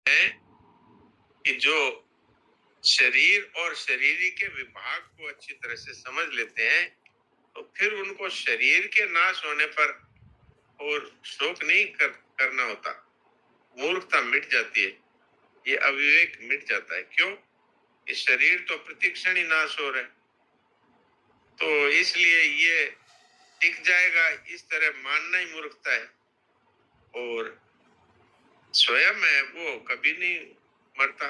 हैं कि जो शरीर और शरीरी के विभाग को अच्छी तरह से समझ लेते हैं, तो फिर उनको शरीर के नाश होने पर और शोक नहीं करना होता। मूर्खता मिट जाती है, ये अविवेक मिट जाता है। क्यों? ये शरीर तो प्रतिक्षण ही नाश हो रहा है, तो इसलिए ये टिक जाएगा, इस तरह मानना ही मूर्खता है। और स्वयं है वो कभी नहीं मरता।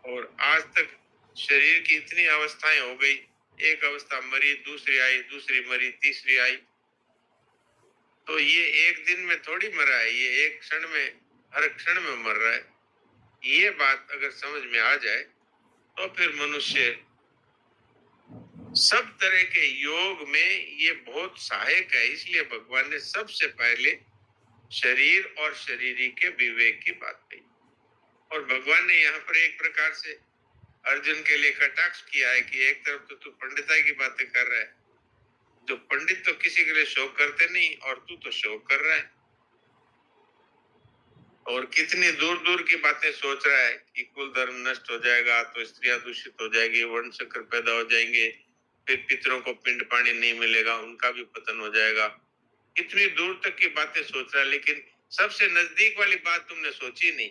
और आज तक शरीर की इतनी अवस्थाएं हो गई, एक अवस्था मरी, दूसरी आई, दूसरी मरी, तीसरी आई, तो ये एक दिन में थोड़ी मरा है, ये एक क्षण में, हर क्षण में मर रहा है। ये बात अगर समझ में आ जाए तो फिर मनुष्य सब तरह के योग में ये बहुत सहायक है। इसलिए भगवान ने सबसे पहले शरीर और शरीरी के विवेक की बात कही। और भगवान ने यहाँ पर एक प्रकार से अर्जुन के लिए कटाक्ष किया है कि एक तरफ तो तू पंडिताई की बातें कर रहा है, जो पंडित तो किसी के लिए शोक करते नहीं, और तू तो शोक कर रहा है। और कितनी दूर दूर की बातें सोच रहा है कि कुल धर्म नष्ट हो जाएगा, तो स्त्रियां दूषित हो जाएगी, वर्ण चक्र पैदा हो जाएंगे, फिर पितरों को पिंड पानी नहीं मिलेगा, उनका भी पतन हो जाएगा। कितनी दूर तक की बातें सोच रहा है, लेकिन सबसे नजदीक वाली बात तुमने सोची नहीं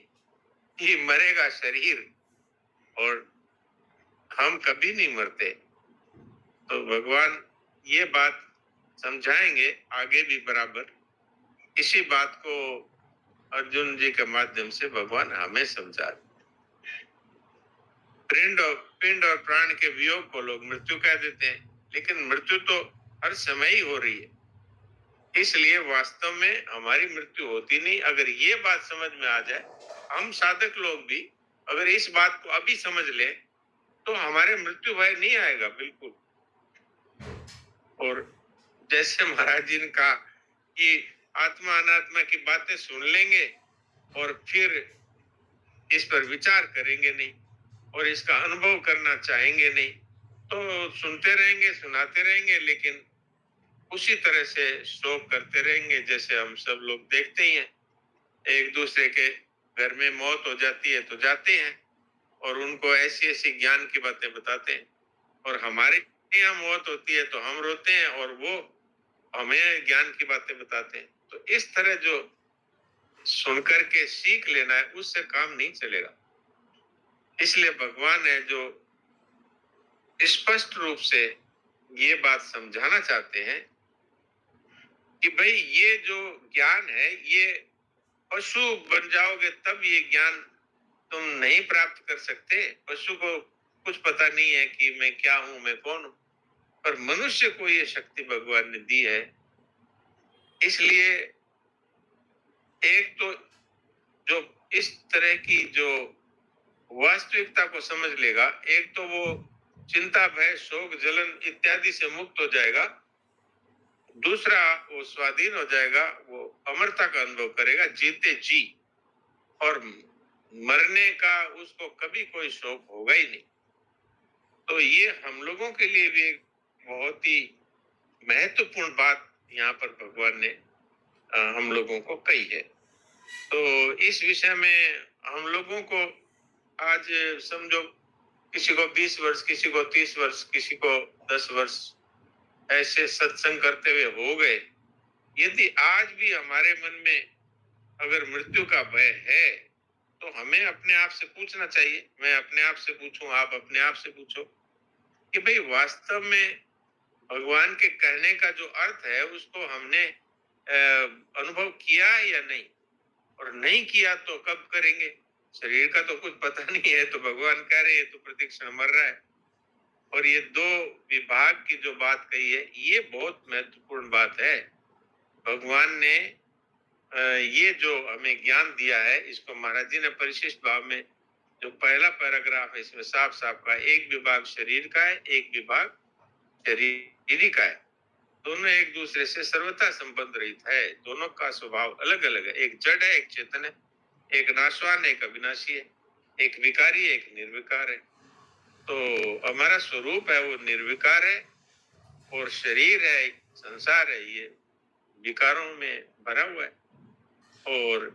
कि मरेगा शरीर, और हम कभी नहीं मरते। तो भगवान ये बात समझाएंगे आगे भी बराबर। इसी बात को अर्जुन जी के माध्यम से भगवान हमें समझा। पिंड और प्राण के वियोग को लोग मृत्यु कह देते हैं, लेकिन मृत्यु तो हर समय ही हो रही है, इसलिए वास्तव में हमारी मृत्यु होती नहीं। अगर ये बात समझ में आ जाए, हम साधक लोग भी अगर इस बात को अभी समझ ले, तो हमारे मृत्यु भय नहीं आएगा बिल्कुल। और जैसे महाराज जी ने कहा कि आत्मा अनात्मा की बातें सुन लेंगे और फिर इस पर विचार करेंगे नहीं, और इसका अनुभव करना चाहेंगे नहीं, तो सुनते रहेंगे, सुनाते रहेंगे, लेकिन उसी तरह से शोक करते रहेंगे जैसे हम सब लोग देखते ही हैं। एक दूसरे के घर में मौत हो जाती है तो जाते हैं और उनको ऐसी ऐसी ज्ञान की बातें बताते हैं, और हमारे यहाँ मौत होती है तो हम रोते हैं और वो हमें ज्ञान की बातें बताते हैं। तो इस तरह जो सुनकर के सीख लेना है, उससे काम नहीं चलेगा। इसलिए भगवान है जो स्पष्ट रूप से ये बात समझाना चाहते हैं कि भाई ये जो ज्ञान है, ये पशु बन जाओगे तब ये ज्ञान तुम नहीं प्राप्त कर सकते। पशु को कुछ पता नहीं है कि मैं क्या हूं, मैं कौन हूं, पर मनुष्य को ये शक्ति भगवान ने दी है। इसलिए एक तो जो इस तरह की जो वास्तविकता को समझ लेगा, एक तो वो चिंता, भय, शोक, जलन इत्यादि से मुक्त हो जाएगा। दूसरा, वो स्वाधीन हो जाएगा, वो अमरता का अनुभव करेगा जीते जी, और मरने का उसको कभी कोई शौक होगा ही नहीं। तो ये हम लोगों के लिए भी एक बहुत ही महत्वपूर्ण बात यहाँ पर भगवान ने हम लोगों को कही है। तो इस विषय में हम लोगों को आज समझो, किसी को 20 वर्ष, किसी को 30 वर्ष, किसी को 10 वर्ष ऐसे सत्संग करते हुए हो गए। यदि आज भी हमारे मन में अगर मृत्यु का भय है, तो हमें अपने आप से पूछना चाहिए, मैं अपने आप से पूछूं, आप अपने आप से पूछो कि भाई वास्तव में भगवान के कहने का जो अर्थ है उसको हमने अनुभव किया या नहीं, और नहीं किया तो कब करेंगे। शरीर का तो कुछ पता नहीं है, तो भगवान कह रहे हैं तो प्रतिक्षण मर रहा है। और ये दो विभाग की जो बात कही है, ये बहुत महत्वपूर्ण बात है। भगवान ने ये जो हमें ज्ञान दिया है, इसको महाराज जी ने परिशिष्ट भाव में जो पहला पैराग्राफ है, इसमें साफ साफ का, एक विभाग शरीर का है, एक विभाग शरीरी का है। दोनों एक दूसरे से सर्वथा संबंध रहित है, दोनों का स्वभाव अलग अलग है। एक जड़ है, एक चेतन है, एक नाशवान, एक अविनाशी है, एक विकारी, एक निर्विकार है। तो हमारा स्वरूप है वो निर्विकार है, और शरीर है, संसार है, ये विकारों में भरा हुआ है। और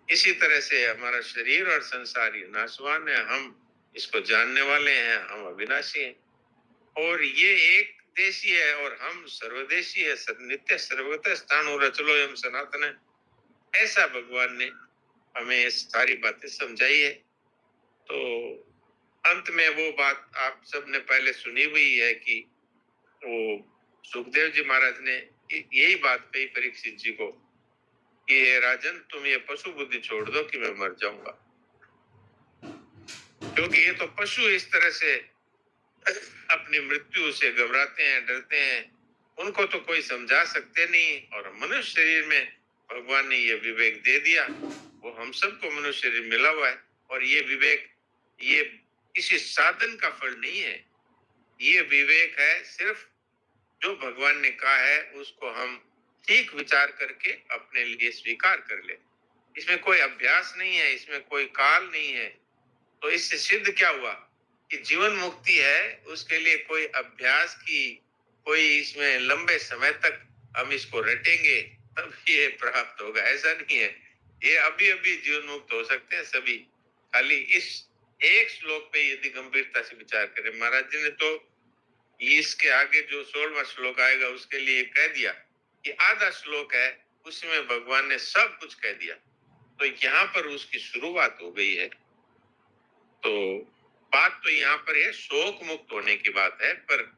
इसी तरह से हमारा शरीर और संसार ये नाशवान है, हम इसको जानने वाले हैं, हम अविनाशी हैं। और ये एक देशी है और हम सर्वदेशी है, नित्य सर्वगत स्थाणु रचलोयम सनातन है। ऐसा भगवान ने हमें सारी बातें समझाई है। तो अंत में वो बात आप सबने पहले सुनी हुई है कि वो सुखदेव जी महाराज ने यही बात कही परीक्षित जी को कि हे राजन, तुम ये पशु बुद्धि छोड़ दो कि मैं मर जाऊंगा। क्योंकि ये तो पशु इस तरह से अपनी मृत्यु से घबराते हैं, डरते हैं, उनको तो कोई समझा सकते नहीं। और मनुष्य शरीर में भगवान ने ये विवेक दे दिया। वो हम सबको मनुष्य शरीर मिला हुआ है और ये विवेक ये किसी साधन का फल नहीं है। ये विवेक है सिर्फ जो भगवान ने कहा है उसको हम ठीक विचार करके अपने लिए स्वीकार कर ले। इसमें कोई अभ्यास नहीं है, इसमें कोई काल नहीं है। तो इससे सिद्ध क्या हुआ कि जीवन मुक्ति है, उसके लिए कोई अभ्यास की कोई इसमें लंबे समय तक हम इसको रटेंगे तब ये प्राप्त होगा, ऐसा नहीं है। ये अभी अभी जीवन मुक्त हो सकते हैं सभी, खाली इस एक श्लोक पे यदि गंभीरता से विचार करें। महाराज जी ने तो इसके आगे जो 16वां श्लोक आएगा उसके लिए कह दिया कि आधा श्लोक है, उसमें भगवान ने सब कुछ कह दिया। तो यहाँ पर उसकी शुरुआत हो गई है। तो बात तो यहाँ पर है शोक मुक्त होने की बात है, पर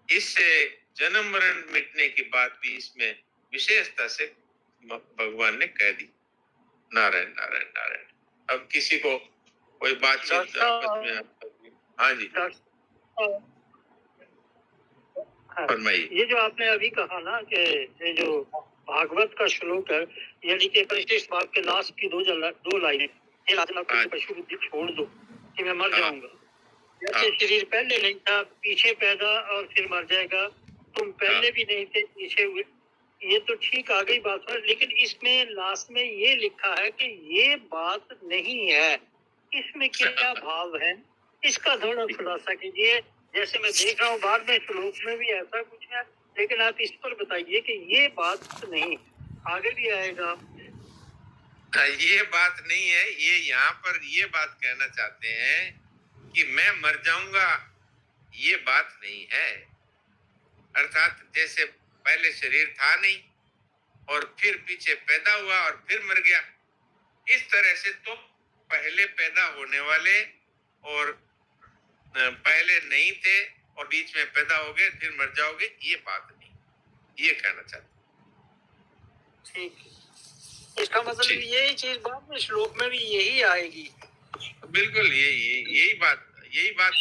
इससे जन्म मरण मिटने की बात भी इसमें विशेषता से भगवान ने कह दी। नारायण नारायण नारायण। अब किसी को कोई बातचीत आपस में? हाँ जी, फरमाइए। ये जो आपने अभी कहा ना कि ये जो भागवत का श्लोक है, यानी कि 25 बाग के लास्ट की दो लाइनें, ये राजन पशु बुद्धि छोड़ दो कि मैं मर जाऊंगा। जैसे शरीर पहले नहीं था, पीछे पैदा और फिर मर जाएगा। तुम पहले भी नहीं थे, पीछे हुए। ये तो ठीक आ गई बात है, लेकिन इसमें लास्ट में ये लिखा है कि ये बात नहीं है। इसमें क्या भाव है, इसका थोड़ा खुलासा कीजिए। जैसे मैं देख रहा हूँ बाद में श्लोक में भी ऐसा कुछ है, लेकिन आप इस पर बताइए कि ये बात नहीं, आगे भी आएगा। ये बात नहीं है, ये यहाँ पर ये बात कहना चाहते हैं कि मैं मर जाऊंगा, ये बात नहीं है। अर्थात जैसे पहले शरीर था नहीं और फिर पीछे पैदा हुआ और फिर मर गया, इस तरह से तो पहले पैदा होने वाले और पहले नहीं थे और बीच में पैदा हो गए फिर मर जाओगे, ये बात नहीं, ये कहना चाहते। ठीक, इसका मतलब यही चीज बाद में श्लोक में भी यही आएगी। बिल्कुल यही बात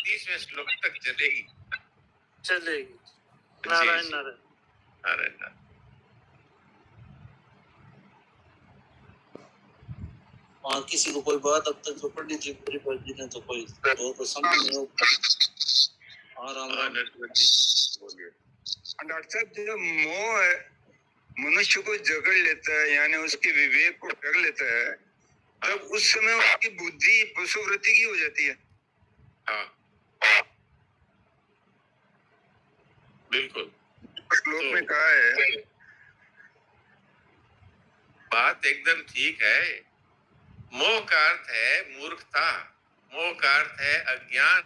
30वें श्लोक तक चलेगी। नारायण नारायण नारायण। वहाँ किसी को कोई बात अब तक जो पढ़ी थी पूरी पढ़ दी ने तो कोई तो समझ नहीं हो। डॉक्टर साहब, जो मोह है मनुष्य को जकड़ लेता है, यानी उसके विवेक को ठग लेता है, तब उस समय उसकी बुद्धि पशुवृत्ति की हो जाती है। हाँ बिल्कुल, श्लोक में कहा है। बात एकदम ठीक है। मोह का अर्थ है मूर्खता, मोह का अर्थ है अज्ञान।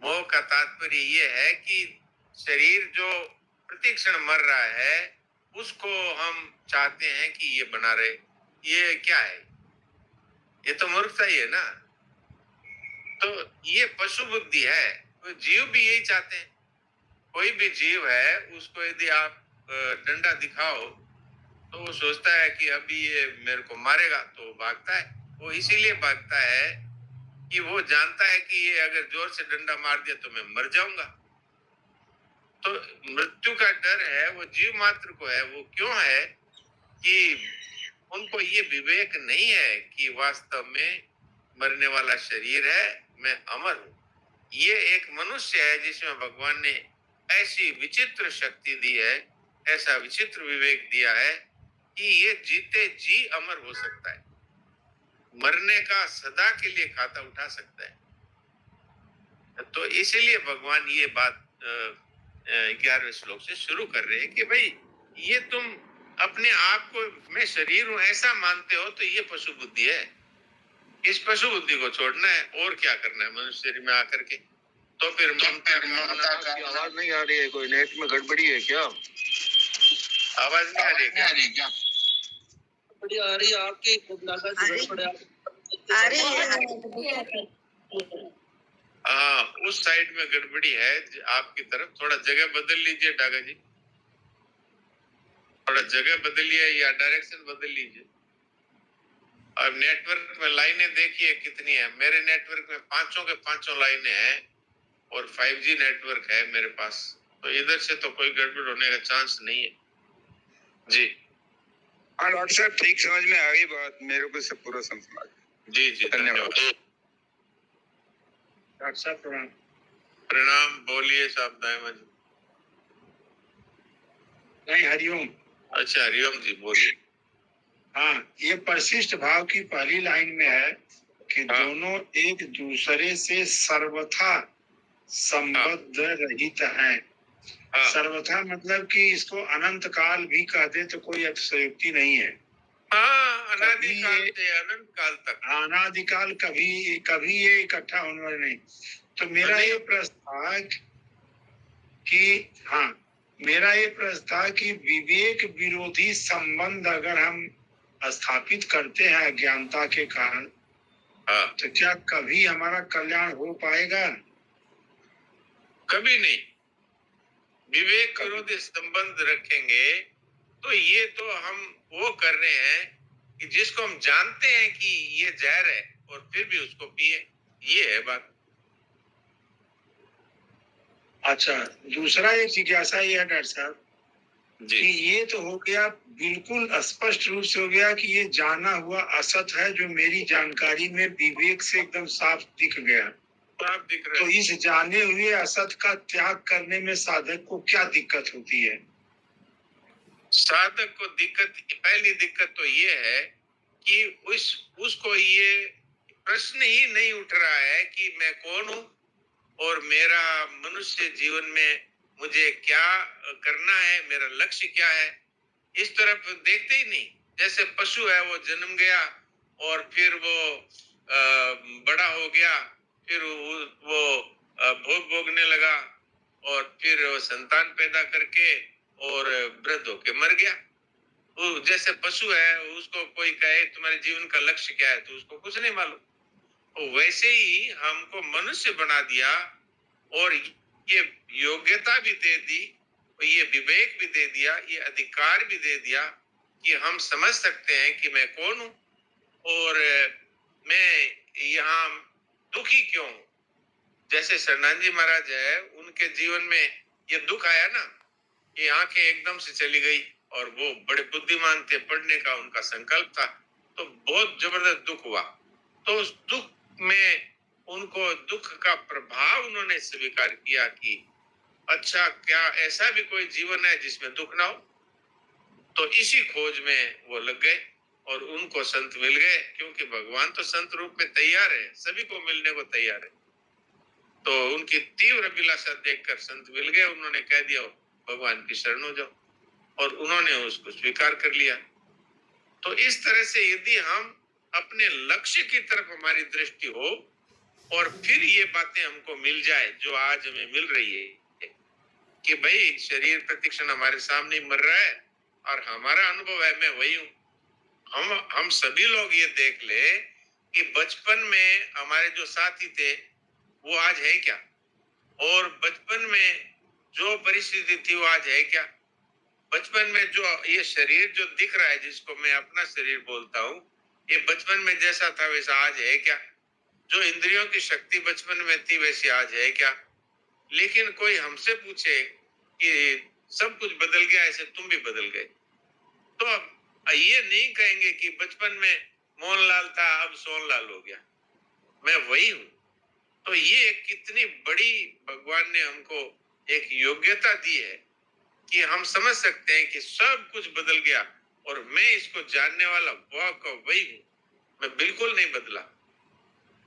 मोह का तात्पर्य ये है कि शरीर जो प्रतिक्षण मर रहा है उसको हम चाहते हैं कि ये बना रहे। ये क्या है? ये तो मूर्खता ही है ना। तो ये पशु बुद्धि है। तो जीव भी यही चाहते हैं। कोई भी जीव है उसको यदि आप डंडा दिखाओ तो वो सोचता है कि अभी ये मेरे को मारेगा, तो भागता है। वो इसीलिए भागता है कि वो जानता है कि ये अगर जोर से डंडा मार दिया तो मैं मर जाऊंगा। तो मृत्यु का डर है वो जीव मात्र को है। वो क्यों है कि उनको ये विवेक नहीं है कि वास्तव में मरने वाला शरीर है, मैं अमर हूं। ये एक मनुष्य है जिसमें भगवान ने ऐसी विचित्र शक्ति दी है, ऐसा विचित्र विवेक दिया है कि ये जीते जी अमर हो सकता है, मरने का सदा के लिए खाता उठा सकता है। तो इसीलिए भगवान ये बात 11वें श्लोक से शुरू कर रहे हैं कि भाई ये तुम अपने आप को मैं शरीर हूं ऐसा मानते हो तो ये पशु बुद्धि है। इस पशु बुद्धि को छोड़ना है और क्या करना है मनुष्य शरीर में आकर के। तो फिर ममता आपकी आवाज नहीं आ रही है, कोई नेट में गड़बड़ी है क्या? आवाज नहीं आ रही है क्या? बढ़िया आ रही है आपकी आ रही है। हाँ, उस साइड में गड़बड़ी है आपकी तरफ। थोड़ा जगह बदल लीजिए डागा जी, थोड़ा जगह बदलिए या डायरेक्शन बदल लीजिए। और नेटवर्क में लाइनें देखिए कितनी है। मेरे नेटवर्क में पांचों के पांचों लाइनें हैं और 5G नेटवर्क है मेरे पास, तो इधर से तो कोई गड़बड़ होने का चांस नहीं है जी। हाँ डॉक्टर साहब, ठीक समझ में आ गई बात, मेरे को सब पूरा समझ में आ गया। जी जी, धन्यवाद। डॉक्टर साहब प्रणाम। प्रणाम, बोलिए साहब दायमा जी। नहीं, हरिओम। अच्छा, हरिओम जी, बोलिए। हाँ, ये परिशिष्ट भाव की पहली लाइन में है कि हाँ। दोनों एक दूसरे से सर्वथा संबद्ध रहित हैं। हाँ सर्वथा मतलब कि इसको अनंत काल भी कह दे तो कोई अतिशयोक्ति नहीं है। हाँ, अनादिकाल से अनंत काल तक, अनादिकाल कभी कभी ये इकट्ठा होने वाले नहीं। तो मेरा ये प्रश्न था कि मेरा ये प्रश्न था कि विवेक विरोधी संबंध अगर हम स्थापित करते हैं अज्ञानता के कारण, हाँ, तो क्या कभी हमारा कल्याण हो पाएगा? कभी नहीं। विवेक विरोधी संबंध रखेंगे तो ये तो हम वो कर रहे हैं कि जिसको हम जानते हैं कि ये जहर है और फिर भी उसको पिए, ये है बात। अच्छा, दूसरा एक जिज्ञासा ये है डॉक्टर साहब जी, कि ये तो हो गया, बिल्कुल स्पष्ट रूप से हो गया कि ये जाना हुआ असत है जो मेरी जानकारी में विवेक से एकदम साफ दिख गया। आप दिख रहे तो हैं। इस जाने हुए असत का त्याग करने में साधक को क्या दिक्कत होती है? साधक को दिक्कत, पहली दिक्कत तो ये है कि उसको ये प्रश्न ही नहीं उठ रहा है कि मैं कौन हूँ और मेरा मनुष्य जीवन में मुझे क्या करना है, मेरा लक्ष्य क्या है, इस तरफ देखते ही नहीं। जैसे पशु है, वो जन्म गया और फिर वो बड़ा हो गया, फिर वो भोग भोगने लगा और फिर वो संतान पैदा करके और वृद्ध होके मर गया। वो जैसे पशु है, उसको कोई कहे तुम्हारे जीवन का लक्ष्य क्या है तो उसको कुछ नहीं मालूम। तो वैसे ही हमको मनुष्य बना दिया और ये योग्यता भी दे दी, ये विवेक भी दे दिया, ये अधिकार भी दे दिया कि हम समझ सकते हैं कि मैं कौन हूँ और मैं यहाँ दुखी क्यों हूँ। जैसे शरणानंद जी महाराज है, उनके जीवन में ये दुख आया ना, ये आंखें एकदम से चली गई और वो बड़े बुद्धिमान थे, पढ़ने का उनका संकल्प था, तो बहुत जबरदस्त दुख हुआ। तो उस दुख में उनको दुख का प्रभाव उन्होंने स्वीकार किया कि अच्छा, क्या ऐसा भी कोई जीवन है जिसमें दुख ना हो। तो इसी खोज में वो लग गए और उनको संत मिल गए, क्योंकि भगवान तो संत रूप में तैयार है, सभी को मिलने को तैयार है। तो उनकी तीव्र अभिलाषा देखकर संत मिल गए, उन्होंने कह दिया भगवान की शरण हो जाओ, और उन्होंने उसको स्वीकार कर लिया। तो इस तरह से यदि हम अपने लक्ष्य की तरफ हमारी दृष्टि हो और फिर ये बातें हमको मिल जाए जो आज हमें मिल रही है कि भाई शरीर प्रतिक्षण हमारे सामने मर रहा है और हमारा अनुभव है मैं वही हूँ। हम सभी लोग ये देख ले कि बचपन में हमारे जो साथी थे वो आज है क्या, और बचपन में जो परिस्थिति थी वो आज है क्या। बचपन में जो ये शरीर जो दिख रहा है, जिसको मैं अपना शरीर बोलता हूँ, ये बचपन में जैसा था वैसा आज है क्या। जो इंद्रियों की शक्ति बचपन में थी वैसी आज है क्या। लेकिन कोई हमसे पूछे कि सब कुछ बदल गया, ऐसे तुम भी बदल गए, तो अब ये नहीं कहेंगे कि बचपन में मोहनलाल था अब सोनलाल हो गया, मैं वही हूँ। तो ये कितनी बड़ी भगवान ने हमको एक योग्यता दी है कि हम समझ सकते हैं कि सब कुछ बदल गया और मैं इसको जानने वाला वह का वही हूँ, मैं बिल्कुल नहीं बदला।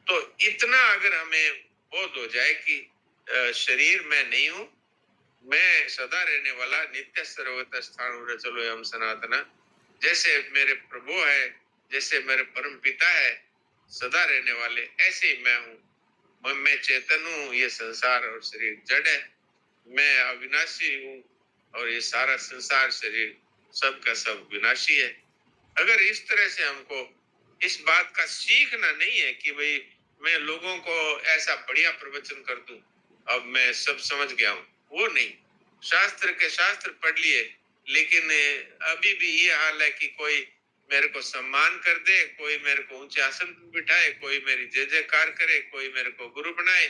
तो इतना अगर हमें बोध हो जाए कि शरीर मैं नहीं हूँ मैं सदा रहने वाला नित्य सर्वगत स्थान उरे चलो एवं सनातन, जैसे मेरे प्रभु है, जैसे मेरे परम पिता है सदा रहने वाले, ऐसे ही मैं हूँ। मैं चेतन हूँ, ये संसार और शरीर जड़ है। मैं अविनाशी हूँ और ये सारा संसार शरीर सब का सब विनाशी है। अगर इस तरह से हमको इस बात का सीखना नहीं है कि भाई मैं लोगों को ऐसा बढ़िया प्रवचन कर दूं, अब मैं सब समझ गया हूँ, वो नहीं। शास्त्र के शास्त्र पढ़ लिए, लेकिन अभी भी ये हाल है कि कोई मेरे को सम्मान कर दे, कोई मेरे को ऊंचे आसन पर बिठाए, कोई मेरी जय जयकार करे, कोई मेरे को गुरु बनाए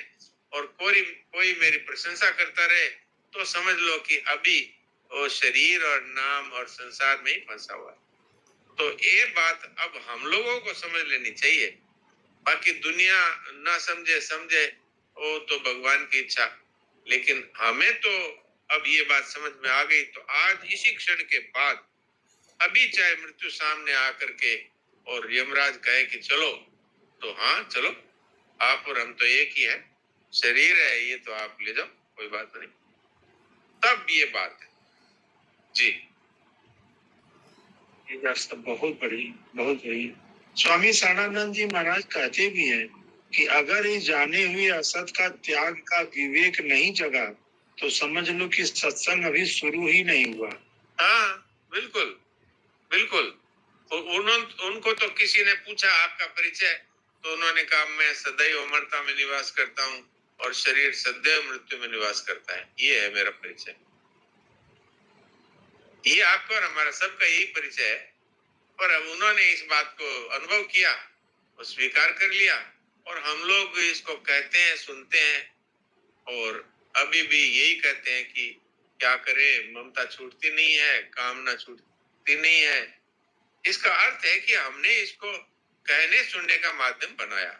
और कोई मेरी प्रशंसा करता रहे, तो समझ लो कि अभी वो शरीर और नाम और संसार में ही फंसा हुआ है। तो ये बात अब हम लोगों को समझ लेनी चाहिए। बाकी दुनिया ना समझे समझे, वो तो भगवान की इच्छा, लेकिन हमें तो अब ये बात समझ में आ गई। तो आज इसी क्षण के बाद अभी चाहे मृत्यु सामने आकर के और यमराज कहे कि चलो, तो हाँ चलो, आप और हम तो एक ही है, शरीर है ये तो आप ले जाओ, कोई बात नहीं। तब ये बात है जी। ये रास्ता बहुत बड़ी, बहुत बड़ी। स्वामी शरणानंद जी महाराज कहते भी हैं कि अगर इस जाने हुए असत का त्याग का विवेक नहीं जगा तो समझ लो कि सत्संग अभी शुरू ही नहीं हुआ। हाँ बिल्कुल बिल्कुल। तो उनको तो किसी ने पूछा आपका परिचय, तो उन्होंने कहा मैं सदैव अमरता में निवास करता हूँ और शरीर सदैव मृत्यु में निवास करता है, ये है मेरा परिचय। ये आपका और हमारा सबका यही परिचय है। पर अब उन्होंने इस बात को अनुभव किया और स्वीकार कर लिया, और हम लोग इसको कहते हैं, सुनते हैं और अभी भी यही कहते हैं कि क्या करें, ममता छूटती नहीं है, कामना छूटती नहीं है। इसका अर्थ है कि हमने इसको कहने सुनने का माध्यम बनाया।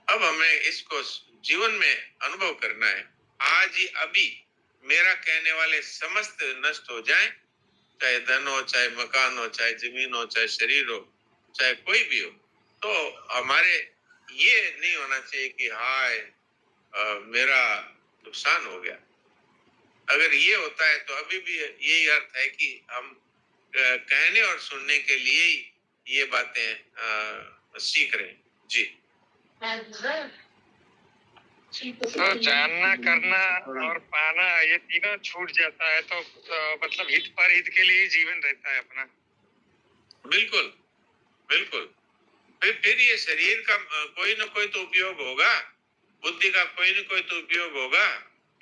अब हमें इसको जीवन में अनुभव करना है। आज ही अभी मेरा कहने वाले समस्त नष्ट हो जाएं, चाहे धन हो, चाहे मकान हो, चाहे जमीन हो, चाहे शरीर हो, चाहे कोई भी हो, तो हमारे ये नहीं होना चाहिए कि हाय मेरा नुकसान हो गया। अगर ये होता है तो अभी भी यही अर्थ है कि हम कहने और सुनने के लिए ही ये बातें सीख रहे हैं जी। तो जानना, करना और पाना ये तीनों छूट जाता है तो मतलब हित पर हित के लिए जीवन रहता है अपना। बिल्कुल बिल्कुल। फिर ये शरीर का कोई ना कोई तो उपयोग होगा, बुद्धि का कोई ना कोई तो उपयोग होगा,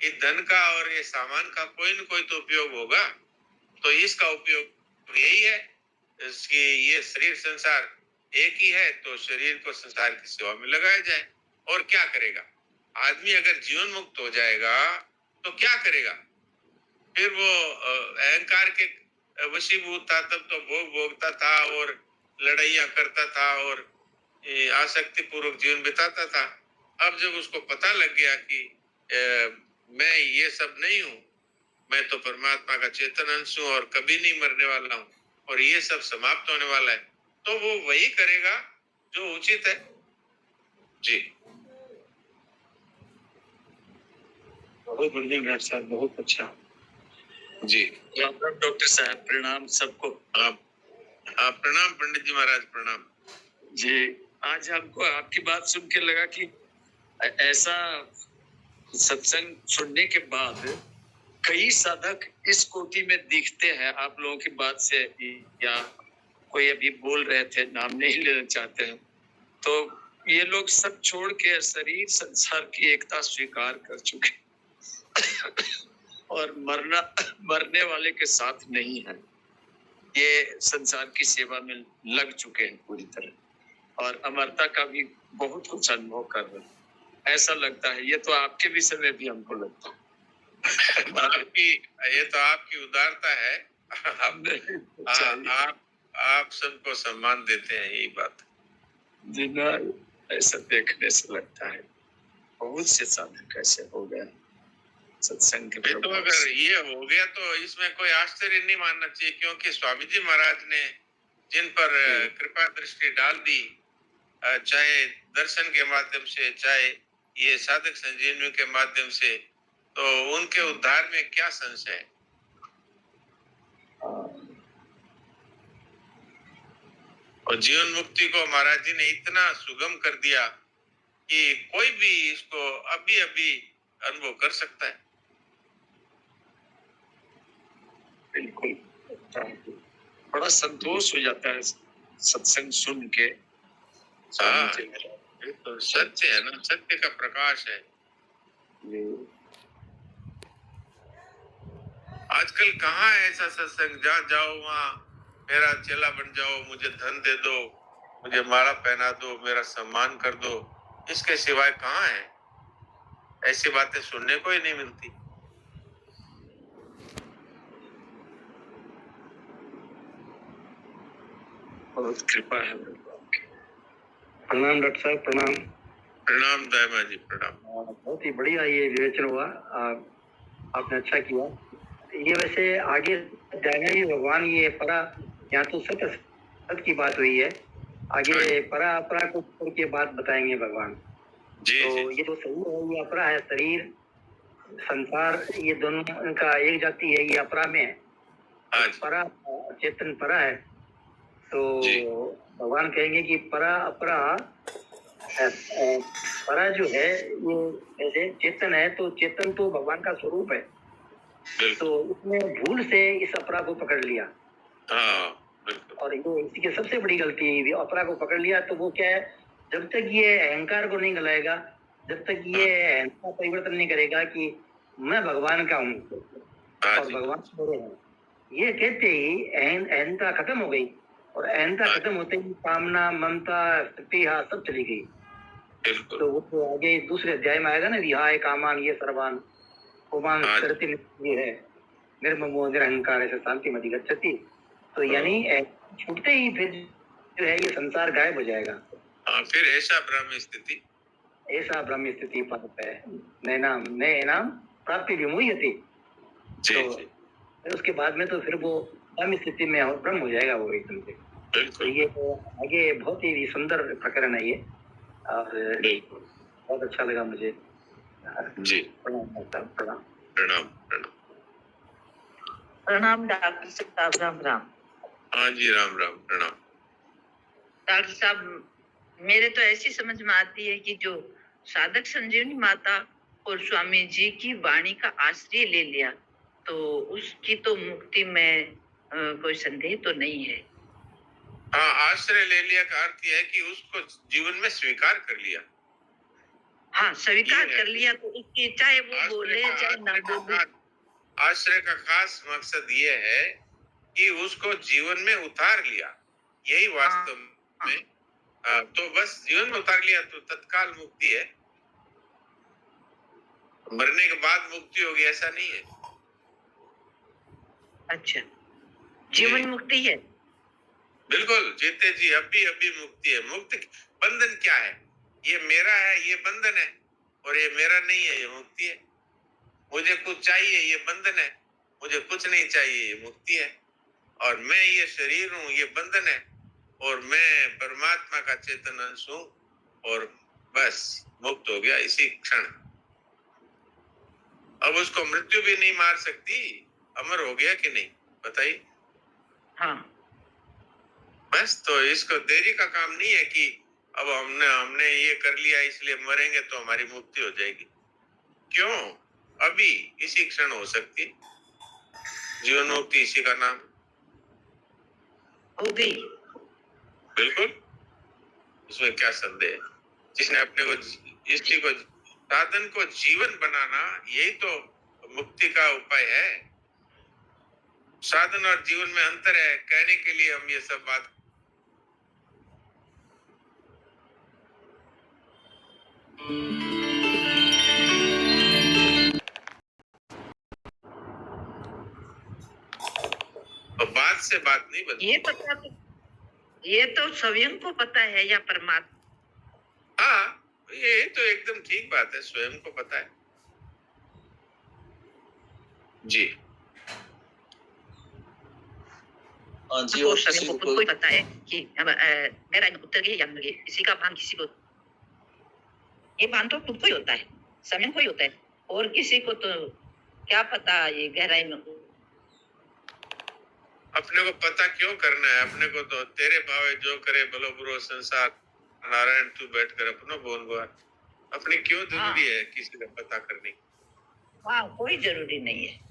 ये धन का और ये सामान का कोई ना कोई तो उपयोग होगा। तो इसका उपयोग यही है कि ये शरीर संसार एक ही है, तो शरीर को संसार की सेवा में लगाया जाए। और क्या करेगा आदमी? अगर जीवन मुक्त हो जाएगा तो क्या करेगा? फिर वो अहंकार के वशीभूत था, तब तो भोग भोगता था और लड़ाइयां करता था और आसक्ति पूर्वक जीवन बिताता था। अब जब उसको पता लग गया कि मैं ये सब नहीं हूँ, मैं तो परमात्मा का चेतन अंश हूँ और कभी नहीं मरने वाला हूँ और ये सब समाप्त होने वाला है, तो वो वही करेगा जो उचित है जी। बहुत बढ़िया डॉक्टर साहब, बहुत अच्छा जी। डॉक्टर साहब प्रणाम सबको। आप प्रणाम पंडित जी महाराज, प्रणाम जी। आज हमको आपकी बात सुन के लगा कि ऐसा सत्संग सुनने के बाद कई साधक इस कोटि में दिखते हैं आप लोगों की बात से, या कोई अभी बोल रहे थे, नाम नहीं लेना चाहते हैं, तो ये लोग सब छोड़ के शरीर संसार की एकता स्वीकार कर चुके और मरने वाले के साथ नहीं है, ये संसार की सेवा में लग चुके हैं पूरी तरह और अमरता का भी बहुत कुछ अनुभव कर रहे हैं, ऐसा लगता है। ये तो आपके विषय में भी हमको लगता है। ये तो आपकी उदारता है। आप सबको सम्मान देते हैं, यही बात जी ना, ऐसा देखने से लगता है बहुत से साधक ऐसे हो गए सत्संग के। तो अगर ये हो गया तो इसमें कोई आश्चर्य नहीं मानना चाहिए, क्योंकि स्वामी जी महाराज ने जिन पर कृपा दृष्टि डाल दी, चाहे दर्शन के माध्यम से, चाहे ये साधक संजीवनी के माध्यम से, तो उनके उद्धार में क्या संशय है? और जीवन मुक्ति को महाराज जी ने इतना सुगम कर दिया कि कोई भी इसको अभी अभी अनुभव कर सकता है। बिल्कुल, बड़ा संतोष हो जाता है सत्संग सुन के। हाँ, ये तो सत्य है ना, सत्य का प्रकाश है। आजकल कहाँ है ऐसा सत्संग, जहाँ जाओ वहाँ मेरा चेला बन जाओ, मुझे धन दे दो, मुझे माला पहना दो, मेरा सम्मान कर दो, इसके सिवाय कहाँ है? ऐसी बातें सुनने को ही नहीं मिलती। बहुत कृपा है। प्रणाम डॉक्टर साहब, प्रणाम। प्रणाम दायमा जी, प्रणाम। बहुत ही बढ़िया ये विवेचन हुआ, आपने अच्छा किया। ये वैसे आगे जाएंगे भगवान, ये परा यहाँ तो सत्य की बात हुई है, आगे परा अपरा को छोड़ के बात बताएंगे भगवान। जी, तो जी। ये जो सही है, ये अपरा है, शरीर संसार ये दोनों का एक जाति है, ये अपरा में है। परा चेतन परा है, तो भगवान कहेंगे कि परा अपरा, परा जो है ये ऐसे चेतन है, तो चेतन तो भगवान का स्वरूप है, तो उसने भूल से इस अपरा को पकड़ लिया। और ये इसी की सबसे बड़ी गलती है, अपरा को पकड़ लिया तो वो क्या है, जब तक ये अहंकार को नहीं गलाएगा, जब तक ये अहंकार परिवर्तन नहीं करेगा कि मैं भगवान का हूँ और भगवान मेरे हैं, ये कहते ही अहंता खत्म हो गई, और अहंता खत्म होते ही कामना, ममता, स्थितिहा सब चली गई। तो वो तो आगे दूसरे अध्याय में आएगा ना, विहाय कामान ये सर्वान कुमान करती ये है, निर्ममो निरहंकार ऐसे शांति मति गच्छति। तो यानी छूटते ही फिर जो है ये संसार गायब हो जाएगा। फिर ऐसा ब्रह्म स्थिति पाता है, नैनाम प्राप्ति विमुह्यति। तो फिर उसके बाद में तो फिर वो ब्रह्म स्थिति में और ब्रह्म हो जाएगा वो एकदम से। तो ये आगे बहुत ही सुंदर प्रकरण है ये, और बहुत अच्छा लगा मुझे जी। प्रणाम प्रणाम प्रणाम प्रणाम प्रणाम डॉक्टर साहब, राम राम। हाँ जी, राम राम, प्रणाम। डॉक्टर साहब, मेरे तो ऐसी समझ में आती है कि जो साधक संजीवनी माता और स्वामी जी की वाणी का आश्रय ले लिया, तो उसकी तो मुक्ति में कोई संदेह तो नहीं है। हाँ, आश्रय ले लिया का अर्थ यह है कि उसको जीवन में स्वीकार कर लिया। हाँ, स्वीकार कर लिया, तो उसकी चाहे वो बोले चाहे ना बोले। आश्रय का खास मकसद ये है कि उसको जीवन में उतार लिया, यही वास्तव में। तो बस जीवन में उतार लिया तो तत्काल मुक्ति है, मरने के बाद मुक्ति होगी ऐसा नहीं है। अच्छा, जीवन मुक्ति है? बिल्कुल जीते जी, अभी अभी मुक्ति है। मुक्ति बंधन क्या है? ये मेरा है, ये बंधन है, और ये मेरा नहीं है, ये मुक्ति है। मुझे कुछ चाहिए, ये बंधन है, मुझे कुछ नहीं चाहिए, ये मुक्ति है। और मैं ये शरीर हूँ, ये बंधन है, और मैं परमात्मा का चेतन अंश हूँ, और बस मुक्त हो गया इसी क्षण। अब उसको मृत्यु भी नहीं मार सकती, अमर हो गया कि नहीं, बताइए। हाँ। बस तो इसको देरी का काम नहीं है कि अब हमने ये कर लिया इसलिए मरेंगे तो हमारी मुक्ति हो जाएगी। क्यों? अभी इसी क्षण हो सकती जीवन मुक्ति, इसी का नाम हो गई। बिल्कुल, इसमें क्या संदेह है? जिसने अपने को इष्टि को साधन को जीवन बनाना, यही तो मुक्ति का उपाय है। साधन और जीवन में अंतर है, कहने के लिए हम ये सब बात। तो बात से बात नहीं बनती। ये तो स्वयं को पता है या परमात्मा? हाँ, ये तो एकदम ठीक बात है, स्वयं को पता है जी। तो स्वयं को खुद को पता है कि मेरा उत्तर ये या इसी का भान किसी को, ये भान तो खुद को ही होता है, स्वयं को ही होता है। और किसी को तो क्या पता ये गहराई में। अपने को पता क्यों करना है? अपने को तो तेरे भावे जो करे भलो बुरो संसार नारायण तू बैठ कर अपनो बोल गवा। अपनी क्यों जरूरी है किसी का पता करनी? हाँ, कोई जरूरी नहीं है।